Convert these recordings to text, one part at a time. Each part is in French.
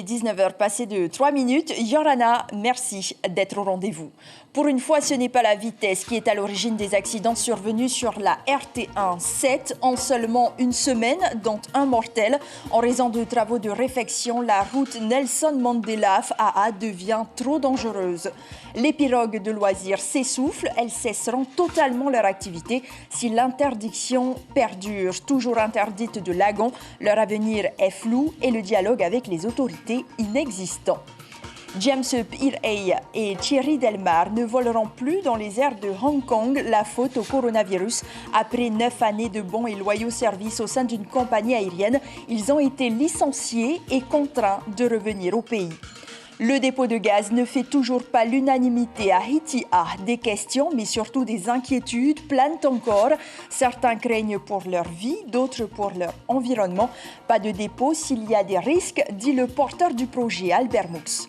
est 19h passé de 3 minutes. Yorana, merci d'être au rendez-vous. Pour une fois, ce n'est pas la vitesse qui est à l'origine des accidents survenus sur la RT1 7 en seulement une semaine, dont un mortel. En raison de travaux de réfection, la route Nelson Mandela AA devient trop dangereuse. Les pirogues de loisirs s'essoufflent, elles cesseront totalement leur activité si l'interdiction perdure. Toujours interdite de lagon, leur avenir est flou et le dialogue avec les autorités inexistant. James Pirey et Thierry Delmar ne voleront plus dans les airs de Hong Kong, la faute au coronavirus. Après 9 années de bons et loyaux services au sein d'une compagnie aérienne, ils ont été licenciés et contraints de revenir au pays. Le dépôt de gaz ne fait toujours pas l'unanimité à Hitia. Des questions, mais surtout des inquiétudes planent encore. Certains craignent pour leur vie, d'autres pour leur environnement. Pas de dépôt s'il y a des risques, dit le porteur du projet, Albert Moux.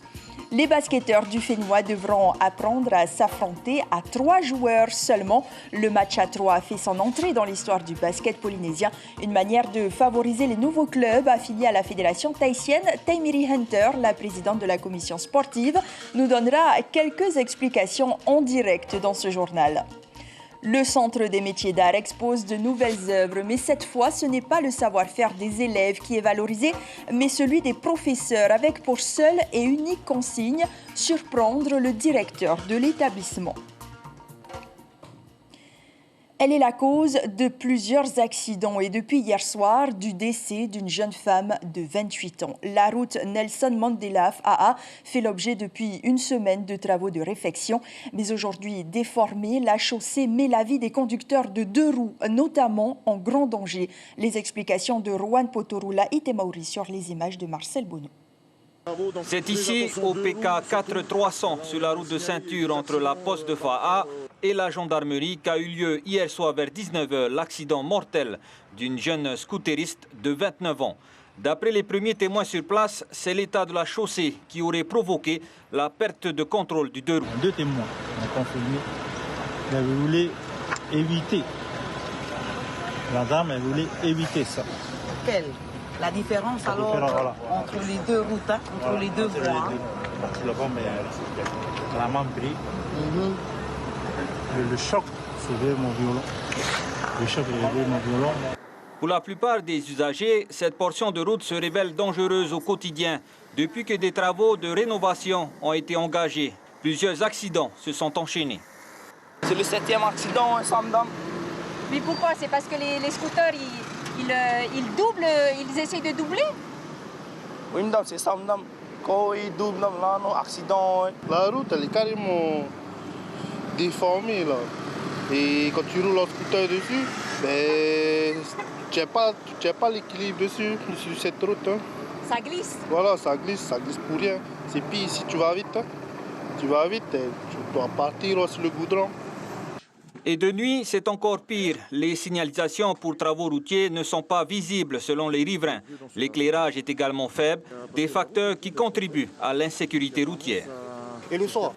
Les basketteurs du Fénois devront apprendre à s'affronter à 3 joueurs seulement. Le match à 3 a fait son entrée dans l'histoire du basket polynésien. Une manière de favoriser les nouveaux clubs affiliés à la fédération tahitienne. Taimiri Hunter, la présidente de la commission sportive, nous donnera quelques explications en direct dans ce journal. Le Centre des métiers d'art expose de nouvelles œuvres, mais cette fois, ce n'est pas le savoir-faire des élèves qui est valorisé, mais celui des professeurs, avec pour seule et unique consigne surprendre le directeur de l'établissement. Elle est la cause de plusieurs accidents et depuis hier soir, du décès d'une jeune femme de 28 ans. La route Nelson Mandela AA fait l'objet depuis une semaine de travaux de réfection. Mais aujourd'hui déformée, la chaussée met la vie des conducteurs de 2 roues, notamment en grand danger. Les explications de Rowan Potorula Itemauri sur les images de Marcel Bonneau. C'est ici, au PK 4300, sur la route de ceinture entre la poste de Fa'a et la gendarmerie, qu'a eu lieu hier soir vers 19h l'accident mortel d'une jeune scooteriste de 29 ans. D'après les premiers témoins sur place, c'est l'état de la chaussée qui aurait provoqué la perte de contrôle du 2 roues. 2 témoins ont confirmé qu'elle voulait éviter. La dame, elle voulait éviter ça. Quelle la différence alors voilà. entre les 2 routes, hein, entre les 2 voies. La femme, elle a mal pris. Le choc, c'est vraiment violent. Le choc est vraiment violent. Pour la plupart des usagers, cette portion de route se révèle dangereuse au quotidien. Depuis que des travaux de rénovation ont été engagés, plusieurs accidents se sont enchaînés. C'est le 7e accident, hein, Samdam. Mais pourquoi? C'est parce que les scooters, ils doublent, ils essayent de doubler? Oui, madame, c'est ça, madame. Quand ils doublent, là, non, accident. Hein. La route, elle est carrément déformée, là. Et quand tu roules en scooter dessus, ben, tu n'as pas l'équilibre dessus, sur cette route. Hein. Ça glisse? Voilà, ça glisse pour rien. C'est pire si tu vas vite. Hein. Tu vas vite, tu dois partir sur le goudron. Et de nuit, c'est encore pire. Les signalisations pour travaux routiers ne sont pas visibles selon les riverains. L'éclairage est également faible, des facteurs qui contribuent à l'insécurité routière. Et le soir,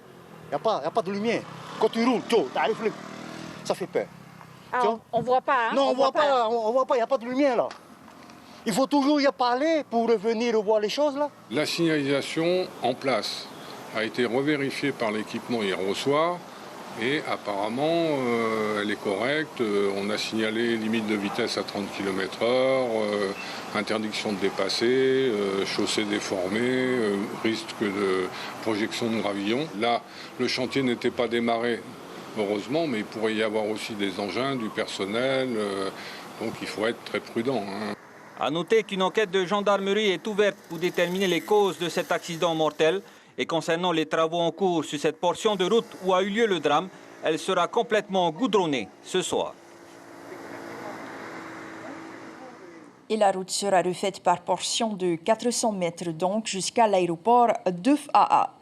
il n'y a pas de lumière. Quand tu roules, ça fait peur. Ah, on ne voit pas, hein? Non, on ne voit pas, il n'y a pas de lumière là. Il faut toujours y parler pour revenir voir les choses là. La signalisation en place a été revérifiée par l'équipement hier au soir. Et apparemment, elle est correcte. On a signalé limite de vitesse à 30 km/h, interdiction de dépasser, chaussée déformée, risque de projection de gravillon. Là, le chantier n'était pas démarré, heureusement, mais il pourrait y avoir aussi des engins, du personnel. Donc il faut être très prudent. Hein. À noter qu'une enquête de gendarmerie est ouverte pour déterminer les causes de cet accident mortel. Et concernant les travaux en cours sur cette portion de route où a eu lieu le drame, elle sera complètement goudronnée ce soir. Et la route sera refaite par portion de 400 mètres donc jusqu'à l'aéroport de Fa'a.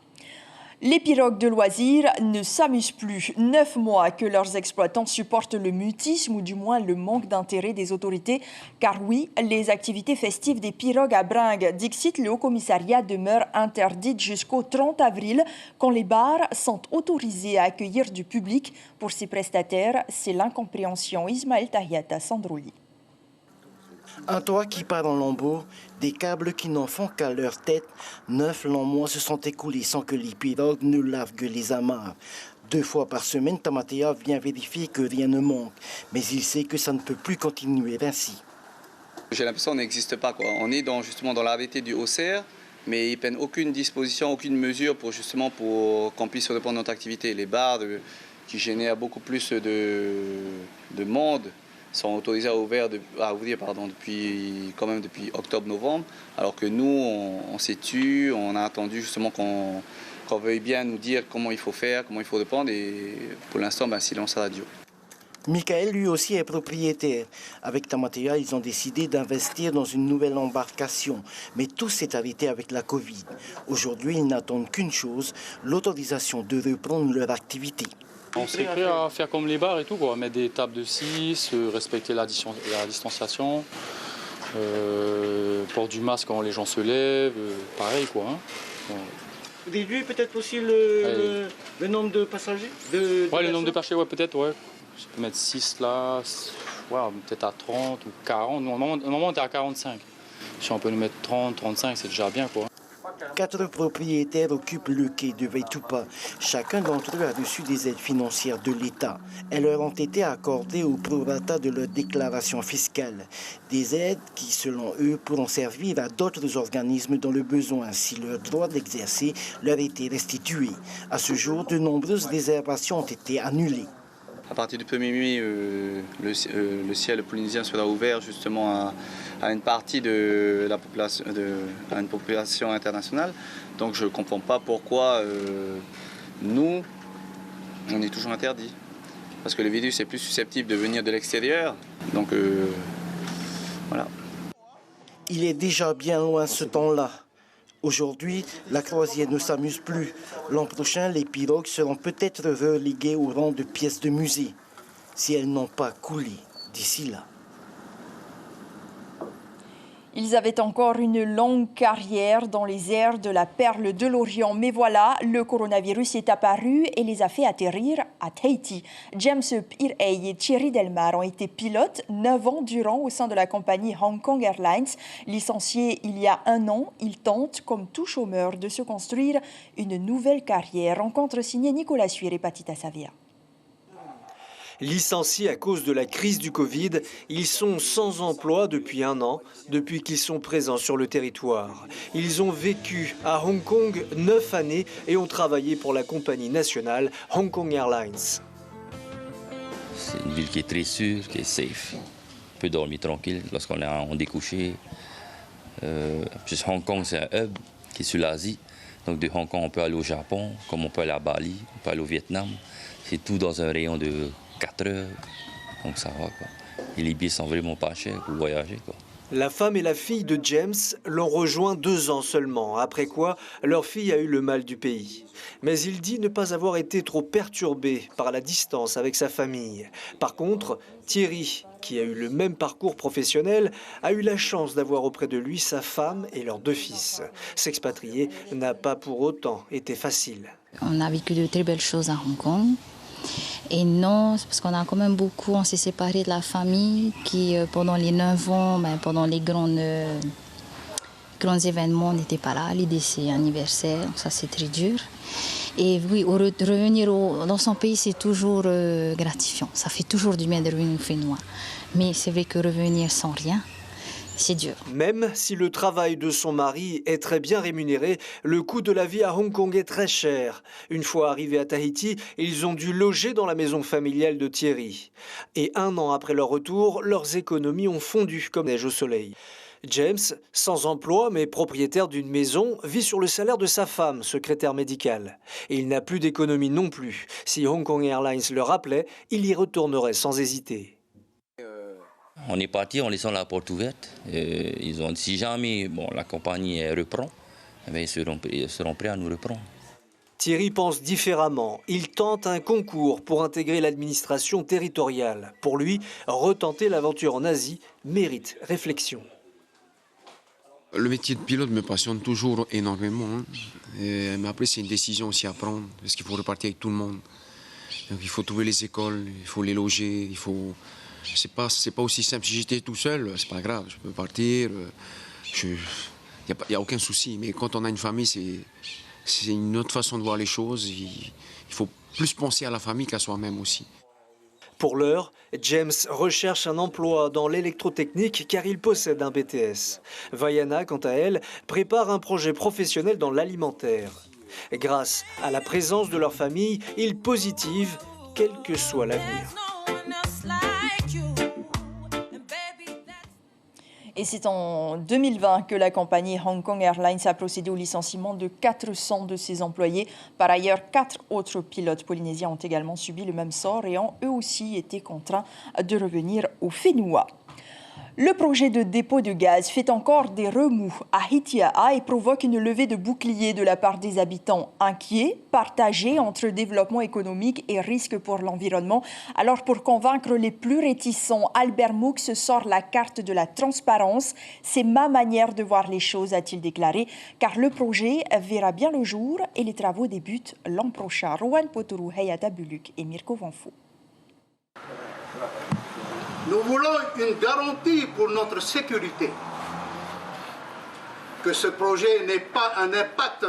Les pirogues de loisirs ne s'amusent plus. 9 mois que leurs exploitants supportent le mutisme ou du moins le manque d'intérêt des autorités. Car oui, les activités festives des pirogues à bringues d'Ixit, le Haut-Commissariat demeurent interdites jusqu'au 30 avril quand les bars sont autorisés à accueillir du public. Pour ces prestataires, c'est l'incompréhension. Ismaël Tahiata Sandrouli. Un toit qui part en lambeaux, des câbles qui n'en font qu'à leur tête. 9 longs mois se sont écoulés sans que les pirogues ne lavent que les amarres. 2 fois par semaine, Tamatea vient vérifier que rien ne manque. Mais il sait que ça ne peut plus continuer ainsi. J'ai l'impression qu'on n'existe pas, quoi. On est justement dans l'arrêté du Auxerre, mais ils ne prennent aucune disposition, aucune mesure pour qu'on puisse reprendre notre activité. Les bars qui génèrent beaucoup plus de monde sont autorisés à ouvrir depuis octobre-novembre, alors que nous, on s'est tu, on a attendu justement qu'on veuille bien nous dire comment il faut faire, comment il faut reprendre, et pour l'instant, silence radio. Michael, lui aussi, est propriétaire. Avec Tamatea, ils ont décidé d'investir dans une nouvelle embarcation. Mais tout s'est arrêté avec la Covid. Aujourd'hui, ils n'attendent qu'une chose, l'autorisation de reprendre leur activité. On s'est prêt à faire comme les bars et tout, quoi. Mettre des tables de 6, respecter la distanciation, port du masque quand les gens se lèvent, pareil, quoi. Hein. Réduire peut-être aussi le nombre de passagers le nombre de passagers, ouais, peut-être, ouais. Je peux mettre 6 là, ouais, peut-être à 30 ou 40. Normalement, on est à 45. Si on peut nous mettre 30, 35, c'est déjà bien, quoi. 4 propriétaires occupent le quai de Veitupa. Chacun d'entre eux a reçu des aides financières de l'État. Elles leur ont été accordées au prorata de leur déclaration fiscale. Des aides qui, selon eux, pourront servir à d'autres organismes dans le besoin si leur droit d'exercer leur était restitué. À ce jour, de nombreuses réservations ont été annulées. À partir du 1er mai, le ciel polynésien sera ouvert justement à une partie de la population, à une population internationale. Donc je ne comprends pas pourquoi nous, on est toujours interdits. Parce que le virus est plus susceptible de venir de l'extérieur. Donc voilà. Il est déjà bien loin ce temps-là. Aujourd'hui, la croisière ne s'amuse plus. L'an prochain, les pirogues seront peut-être reléguées au rang de pièces de musée, si elles n'ont pas coulé d'ici là. Ils avaient encore une longue carrière dans les airs de la perle de l'Orient. Mais voilà, le coronavirus est apparu et les a fait atterrir à Tahiti. James Pirey et Thierry Delmar ont été pilotes 9 ans durant au sein de la compagnie Hong Kong Airlines. Licenciés il y a 1 an, ils tentent, comme tout chômeur, de se construire une nouvelle carrière. Rencontre signée Nicolas Suir et Patita Savia. Licenciés à cause de la crise du Covid, ils sont sans emploi depuis 1 an, depuis qu'ils sont présents sur le territoire. Ils ont vécu à Hong Kong 9 années et ont travaillé pour la compagnie nationale Hong Kong Airlines. C'est une ville qui est très sûre, qui est safe. On peut dormir tranquille lorsqu'on est en découché. Hong Kong, c'est un hub qui est sur l'Asie. Donc de Hong Kong, on peut aller au Japon, comme on peut aller à Bali, on peut aller au Vietnam. C'est tout dans un rayon de 4 heures, donc ça va, quoi. Et les billets sont vraiment pas chers pour voyager, quoi. La femme et la fille de James l'ont rejoint 2 ans seulement, après quoi leur fille a eu le mal du pays. Mais il dit ne pas avoir été trop perturbé par la distance avec sa famille. Par contre, Thierry, qui a eu le même parcours professionnel, a eu la chance d'avoir auprès de lui sa femme et leurs 2 fils. S'expatrier n'a pas pour autant été facile. On a vécu de très belles choses à Hong Kong. Et non, c'est parce qu'on a quand même beaucoup, on s'est séparés de la famille qui, pendant les 9 ans, pendant les grands événements, n'était pas là, les décès anniversaires, ça c'est très dur. Et oui, revenir dans son pays, c'est toujours gratifiant. Ça fait toujours du bien de revenir au Fénois. Mais c'est vrai que revenir sans rien, c'est dur. Même si le travail de son mari est très bien rémunéré, le coût de la vie à Hong Kong est très cher. Une fois arrivés à Tahiti, ils ont dû loger dans la maison familiale de Thierry. Et 1 an après leur retour, leurs économies ont fondu comme neige au soleil. James, sans emploi mais propriétaire d'une maison, vit sur le salaire de sa femme, secrétaire médicale. Et il n'a plus d'économie non plus. Si Hong Kong Airlines le rappelait, il y retournerait sans hésiter. On est parti en laissant la porte ouverte. Ils ont dit si jamais la compagnie reprend, ils seront prêts à nous reprendre. Thierry pense différemment. Il tente un concours pour intégrer l'administration territoriale. Pour lui, retenter l'aventure en Asie mérite réflexion. Le métier de pilote me passionne toujours énormément. Mais après, c'est une décision aussi à prendre, parce qu'il faut repartir avec tout le monde. Donc, il faut trouver les écoles, il faut les loger, il faut c'est pas aussi simple. Si j'étais tout seul, c'est pas grave, je peux partir. Il n'y a aucun souci. Mais quand on a une famille, c'est une autre façon de voir les choses. Il faut plus penser à la famille qu'à soi-même aussi. Pour l'heure, James recherche un emploi dans l'électrotechnique car il possède un BTS. Vaiana, quant à elle, prépare un projet professionnel dans l'alimentaire. Grâce à la présence de leur famille, ils positivent, quel que soit l'avenir. Et c'est en 2020 que la compagnie Hong Kong Airlines a procédé au licenciement de 400 de ses employés. Par ailleurs, 4 autres pilotes polynésiens ont également subi le même sort et ont eux aussi été contraints de revenir au Whenua. Le projet de dépôt de gaz fait encore des remous à Hitia'a et provoque une levée de boucliers de la part des habitants inquiets, partagés entre développement économique et risque pour l'environnement. Alors pour convaincre les plus réticents, Albert Moux sort la carte de la transparence. C'est ma manière de voir les choses, a-t-il déclaré, car le projet verra bien le jour et les travaux débutent l'an prochain. Rowan Potoru, Hayata Buluk et Mirko Vanfo. Nous voulons une garantie pour notre sécurité, que ce projet n'ait pas un impact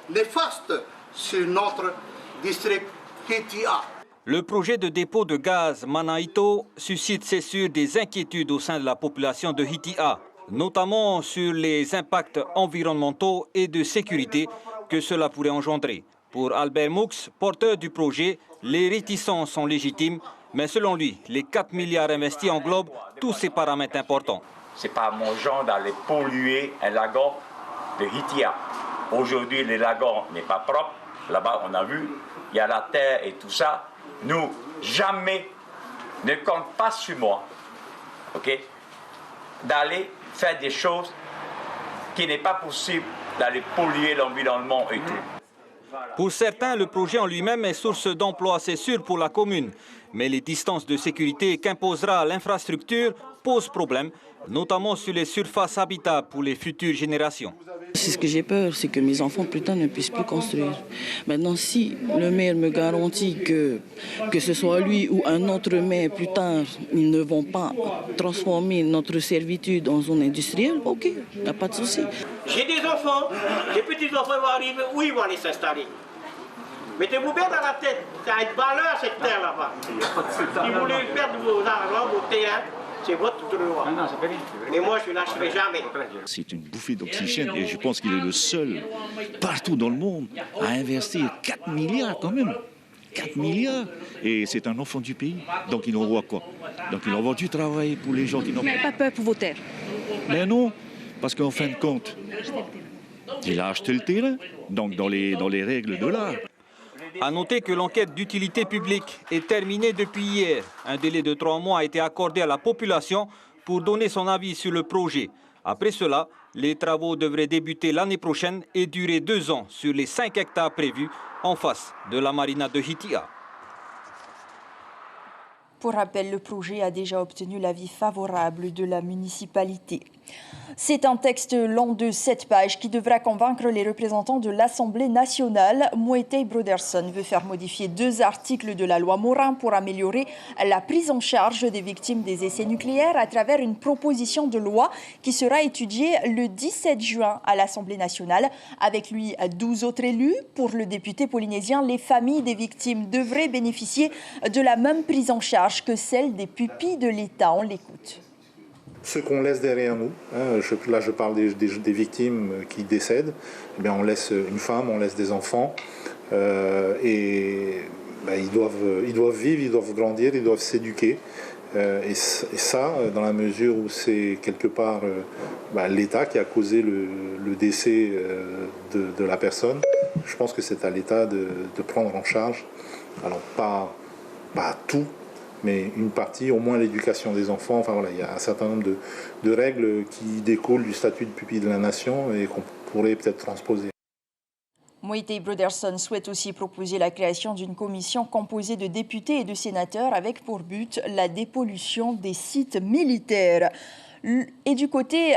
néfaste sur notre district Hitia'a. Le projet de dépôt de gaz Manaito suscite, c'est sûr, des inquiétudes au sein de la population de Hitia'a, notamment sur les impacts environnementaux et de sécurité que cela pourrait engendrer. Pour Albert Moux, porteur du projet, les réticences sont légitimes, mais selon lui, les 4 milliards investis englobent tous ces paramètres importants. Ce n'est pas mon genre d'aller polluer un lagon de Hitia'a. Aujourd'hui, le lagon n'est pas propre. Là-bas, on a vu, il y a la terre et tout ça. Nous, jamais, ne compte pas sur moi, ok, d'aller faire des choses qui n'est pas possible, d'aller polluer l'environnement et tout. Pour certains, le projet en lui-même est source d'emploi, c'est sûr, pour la commune. Mais les distances de sécurité qu'imposera l'infrastructure posent problème, notamment sur les surfaces habitables pour les futures générations. C'est ce que j'ai peur, c'est que mes enfants plus tard ne puissent plus construire. Maintenant, si le maire me garantit que ce soit lui ou un autre maire plus tard, ils ne vont pas transformer notre servitude en zone industrielle, ok, il n'y a pas de souci. J'ai des enfants, les petits-enfants vont arriver, où ils vont aller s'installer? Mettez-vous bien dans la tête, ça a une valeur cette terre là-bas. Si vous voulez perdre vos argent, vos terres, c'est votre droit. Mais moi, je ne lâcherai jamais. C'est une bouffée d'oxygène et je pense qu'il est le seul partout dans le monde à investir 4 milliards quand même. 4 milliards. Et c'est un enfant du pays. Donc il envoie quoi? Donc il envoie du travail pour les gens qui n'ont pas. Vous n'avez pas peur pour vos terres? Mais non, parce qu'en fin de compte, il a acheté le terrain, donc dans les règles de l'art. À noter que l'enquête d'utilité publique est terminée depuis hier. Un délai de 3 mois a été accordé à la population pour donner son avis sur le projet. Après cela, les travaux devraient débuter l'année prochaine et durer 2 ans sur les 5 hectares prévus en face de la marina de Hitia'a. Pour rappel, le projet a déjà obtenu l'avis favorable de la municipalité. C'est un texte long de 7 pages qui devra convaincre les représentants de l'Assemblée nationale. Moetai Broderson veut faire modifier 2 articles de la loi Morin pour améliorer la prise en charge des victimes des essais nucléaires à travers une proposition de loi qui sera étudiée le 17 juin à l'Assemblée nationale. Avec lui, 12 autres élus. Pour le député polynésien, les familles des victimes devraient bénéficier de la même prise en charge que celle des pupilles de l'État. On l'écoute. Ce qu'on laisse derrière nous, là je parle des victimes qui décèdent, eh bien on laisse une femme, on laisse des enfants, et ils doivent vivre, ils doivent grandir, ils doivent s'éduquer. Et ça, dans la mesure où c'est quelque part l'État qui a causé le décès de la personne, je pense que c'est à l'État de prendre en charge, alors pas tout, mais une partie, au moins l'éducation des enfants. Enfin voilà, il y a un certain nombre de règles qui découlent du statut de pupille de la nation et qu'on pourrait peut-être transposer. Moetai Broderson souhaite aussi proposer la création d'une commission composée de députés et de sénateurs avec pour but la dépollution des sites militaires. Et du côté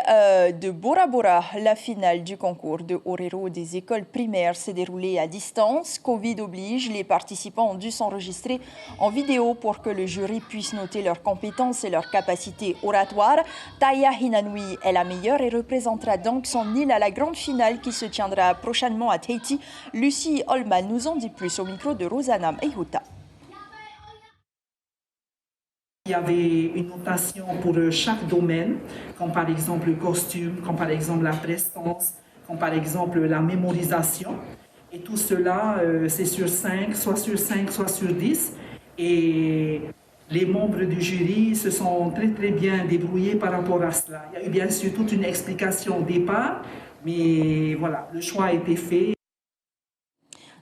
de Bora Bora, la finale du concours de Orero des écoles primaires s'est déroulée à distance. Covid oblige, les participants ont dû s'enregistrer en vidéo pour que le jury puisse noter leurs compétences et leurs capacités oratoires. Taya Hinanui est la meilleure et représentera donc son île à la grande finale qui se tiendra prochainement à Tahiti. Lucie Holman nous en dit plus au micro de Rosanna Meihuta. Il y avait une notation pour chaque domaine, comme par exemple le costume, comme par exemple la prestance, comme par exemple la mémorisation. Et tout cela, c'est sur 5, soit sur 5, soit sur 10. Et les membres du jury se sont très bien débrouillés par rapport à cela. Il y a eu bien sûr toute une explication au départ, mais voilà, le choix a été fait.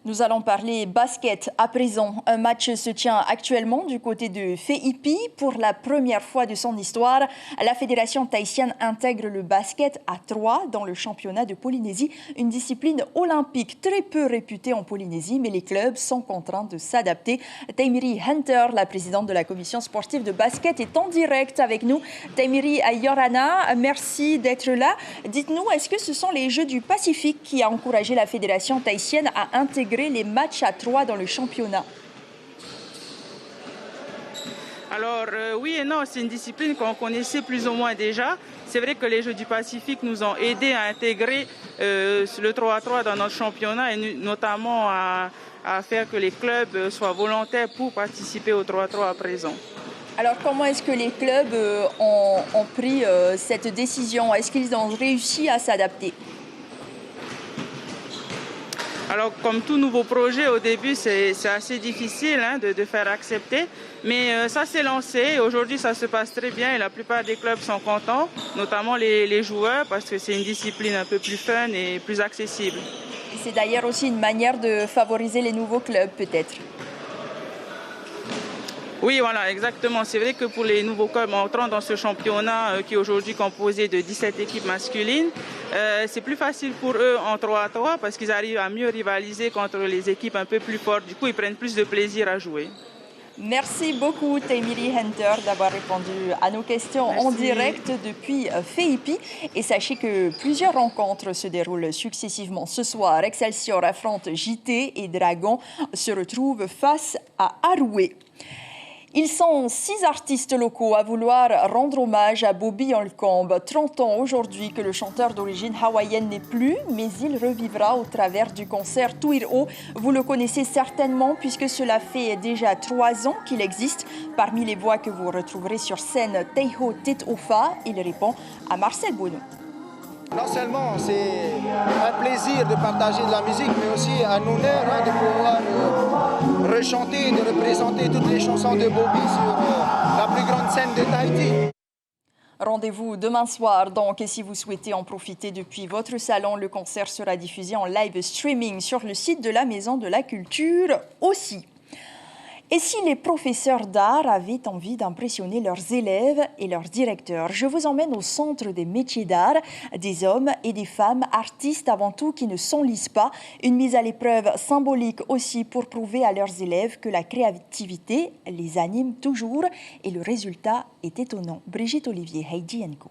Nous allons parler basket à présent. Un match se tient actuellement du côté de Feipi. Pour la première fois de son histoire, la fédération tahitienne intègre le basket à 3 dans le championnat de Polynésie, une discipline olympique très peu réputée en Polynésie, mais les clubs sont contraints de s'adapter. Taimiri Hunter, la présidente de la commission sportive de basket, est en direct avec nous. Taimiri Yorana, merci d'être là. Dites-nous, est-ce que ce sont les Jeux du Pacifique qui a encouragé la fédération tahitienne à intégrer les matchs à 3 dans le championnat? Alors oui et non, c'est une discipline qu'on connaissait plus ou moins déjà. C'est vrai que les Jeux du Pacifique nous ont aidés à intégrer le 3-3 dans notre championnat et notamment à faire que les clubs soient volontaires pour participer au 3-3 à présent. Alors comment est-ce que les clubs ont pris cette décision? Est-ce qu'ils ont réussi à s'adapter? Alors, comme tout nouveau projet, au début, c'est assez difficile de faire accepter. Mais ça s'est lancé. Aujourd'hui, ça se passe très bien et la plupart des clubs sont contents, notamment les joueurs, parce que c'est une discipline un peu plus fun et plus accessible. Et c'est d'ailleurs aussi une manière de favoriser les nouveaux clubs, peut-être. Oui, voilà, exactement. C'est vrai que pour les nouveaux clubs entrant dans ce championnat qui est aujourd'hui composé de 17 équipes masculines, c'est plus facile pour eux en 3-3 parce qu'ils arrivent à mieux rivaliser contre les équipes un peu plus fortes. Du coup, ils prennent plus de plaisir à jouer. Merci beaucoup, Taimiri Hunter, d'avoir répondu à nos questions en direct depuis Feipi. Et sachez que plusieurs rencontres se déroulent successivement. Ce soir, Excelsior affronte JT et Dragon se retrouvent face à Aroué. Ils sont 6 artistes locaux à vouloir rendre hommage à Bobby Holcomb. 30 ans aujourd'hui que le chanteur d'origine hawaïenne n'est plus, mais il revivra au travers du concert Tuiro. Vous le connaissez certainement puisque cela fait déjà 3 ans qu'il existe. Parmi les voix que vous retrouverez sur scène, Teiho Tetofa, il répond à Marcel Bono. Non seulement c'est un plaisir de partager de la musique, mais aussi un honneur de pouvoir rechanter, de représenter toutes les chansons de Bobby sur la plus grande scène de Tahiti. Rendez-vous demain soir donc et si vous souhaitez en profiter depuis votre salon, le concert sera diffusé en live streaming sur le site de la Maison de la Culture aussi. Et si les professeurs d'art avaient envie d'impressionner leurs élèves et leurs directeurs, je vous emmène au centre des métiers d'art, des hommes et des femmes, artistes avant tout qui ne s'enlisent pas. Une mise à l'épreuve symbolique aussi pour prouver à leurs élèves que la créativité les anime toujours et le résultat est étonnant. Brigitte Olivier, Heidi & Co.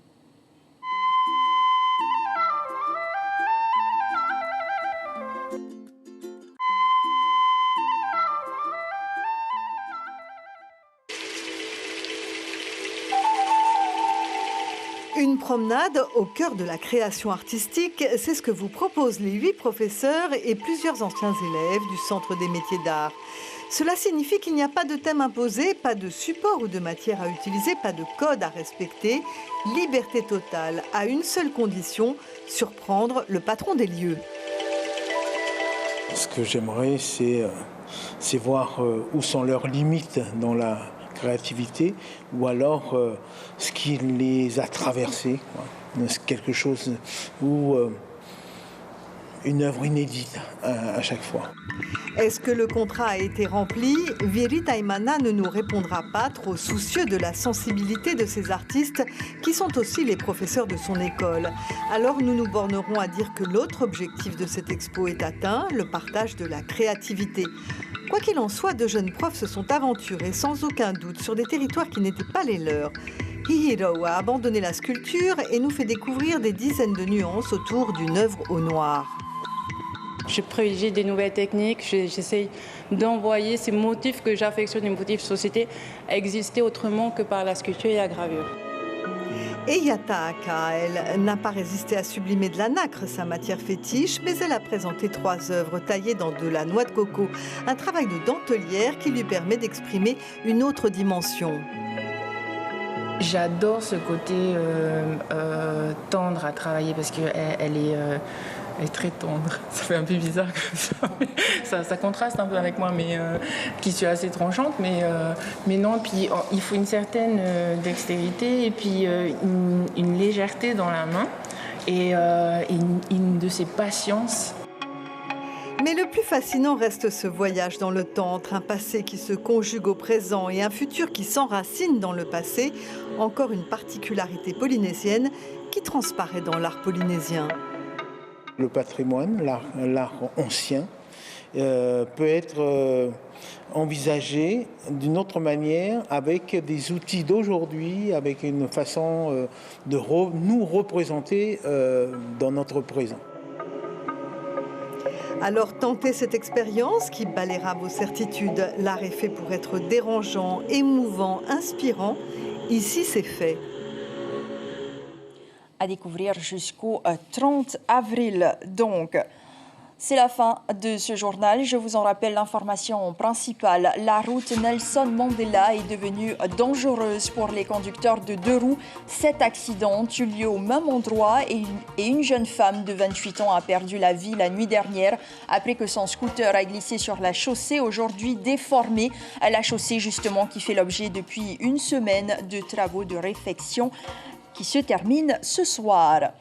Une promenade au cœur de la création artistique, c'est ce que vous proposent les 8 professeurs et plusieurs anciens élèves du Centre des métiers d'art. Cela signifie qu'il n'y a pas de thème imposé, pas de support ou de matière à utiliser, pas de code à respecter. Liberté totale, à une seule condition, surprendre le patron des lieux. Ce que j'aimerais, c'est voir où sont leurs limites dans la créativité ou alors ce qui les a traversés, quelque chose ou une œuvre inédite à chaque fois. Est-ce que le contrat a été rempli? Vieri Taimana ne nous répondra pas, trop soucieux de la sensibilité de ces artistes qui sont aussi les professeurs de son école. Alors nous nous bornerons à dire que l'autre objectif de cette expo est atteint, le partage de la créativité. Quoi qu'il en soit, de jeunes profs se sont aventurés sans aucun doute sur des territoires qui n'étaient pas les leurs. Hihiro a abandonné la sculpture et nous fait découvrir des dizaines de nuances autour d'une œuvre au noir. Je privilégie des nouvelles techniques, j'essaye d'envoyer ces motifs que j'affectionne, les motifs société, exister autrement que par la sculpture et la gravure. Et Yataka, elle n'a pas résisté à sublimer de la nacre, sa matière fétiche, mais elle a présenté 3 œuvres taillées dans de la noix de coco, un travail de dentelière qui lui permet d'exprimer une autre dimension. J'adore ce côté tendre à travailler parce qu'elle est très tendre. Ça fait un peu bizarre comme ça. Ça contraste un peu avec moi, mais qui suis assez tranchante. Mais non, puis il faut une certaine dextérité et puis une légèreté dans la main et une de ces patiences. Mais le plus fascinant reste ce voyage dans le temps, entre un passé qui se conjugue au présent et un futur qui s'enracine dans le passé. Encore une particularité polynésienne qui transparaît dans l'art polynésien. Le patrimoine, l'art ancien, peut être envisagé d'une autre manière avec des outils d'aujourd'hui, avec une façon de nous représenter dans notre présent. Alors tentez cette expérience qui balayera vos certitudes. L'art est fait pour être dérangeant, émouvant, inspirant. Ici, c'est fait. À découvrir jusqu'au 30 avril. Donc, c'est la fin de ce journal. Je vous en rappelle l'information principale. La route Nelson Mandela est devenue dangereuse pour les conducteurs de 2 roues. 7 accidents ont eu lieu au même endroit et une jeune femme de 28 ans a perdu la vie la nuit dernière après que son scooter a glissé sur la chaussée, aujourd'hui déformée. La chaussée, justement, qui fait l'objet depuis une semaine de travaux de réfection qui se termine ce soir.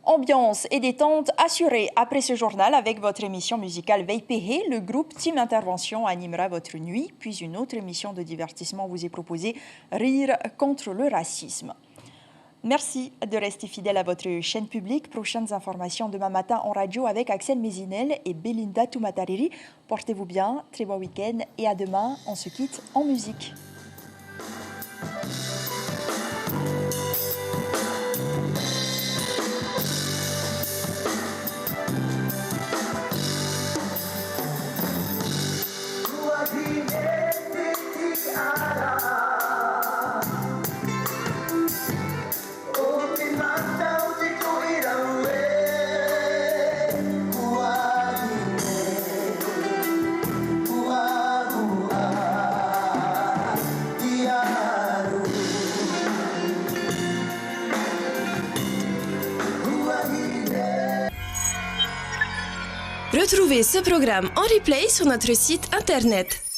Ambiance et détente assurée après ce journal avec votre émission musicale Veipehe. Le groupe Team Intervention animera votre nuit, puis une autre émission de divertissement vous est proposée, Rire contre le racisme. Merci de rester fidèle à votre chaîne publique. Prochaines informations demain matin en radio avec Axel Mézinel et Belinda Toumatariri. Portez-vous bien, très bon week-end et à demain. On se quitte en musique. Retrouvez ce programme en replay sur notre site internet